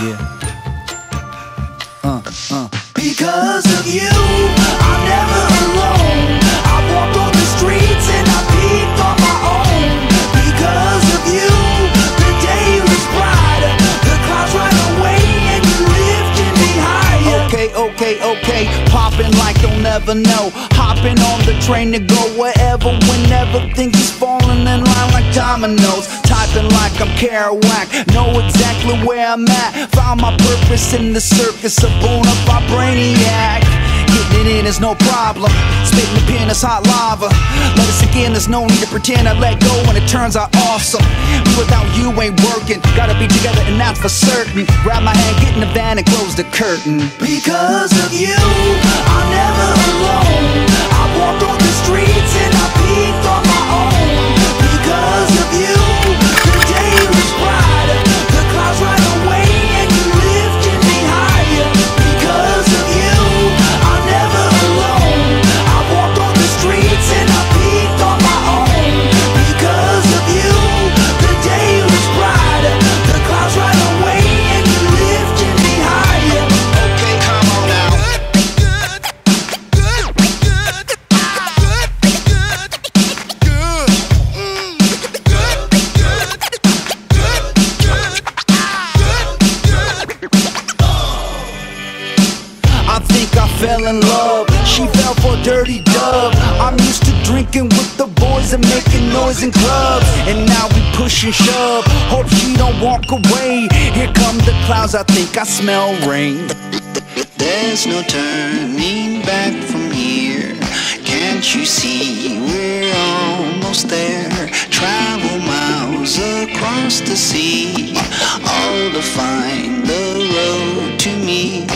Yeah. Because of you, I'm never alone. I walk on the streets and I peek on my own. Because of you, the day was brighter. The clouds right away and you lifted me higher. Okay, popping like don't never know. Hopping on the train to go wherever, whenever. Things is falling in line like dominoes. Typing like I'm Kerouac, know exactly where I'm at. Found my purpose in the circus, a bona-fide brainiac. Getting it in is no problem, spitting the pen is hot lava. Let it sink in, there's no need to pretend I let go when it turns out awesome. Me without you ain't working, gotta be together and that's for certain. Grab my hand, get in the van and close the curtain. Because of you, I'm never alone. I walk on the streets and I peek on my own. Because of you, the day was brighter. The clouds right away and you lifted me higher. Because of you, I'm never alone. I walk on the streets and I peek on my own. Because of you, the day was brighter. The clouds right away and you lifted me higher. Okay, come on now. I think I fell in love, she fell for a dirty dub. I'm used to drinking with the boys and making noise in clubs, and now we push and shove, hope she don't walk away. Here come the clouds, I think I smell rain. There's no turning back from here. Can't you see we're almost there? Travel miles across the sea, all to find the road to me.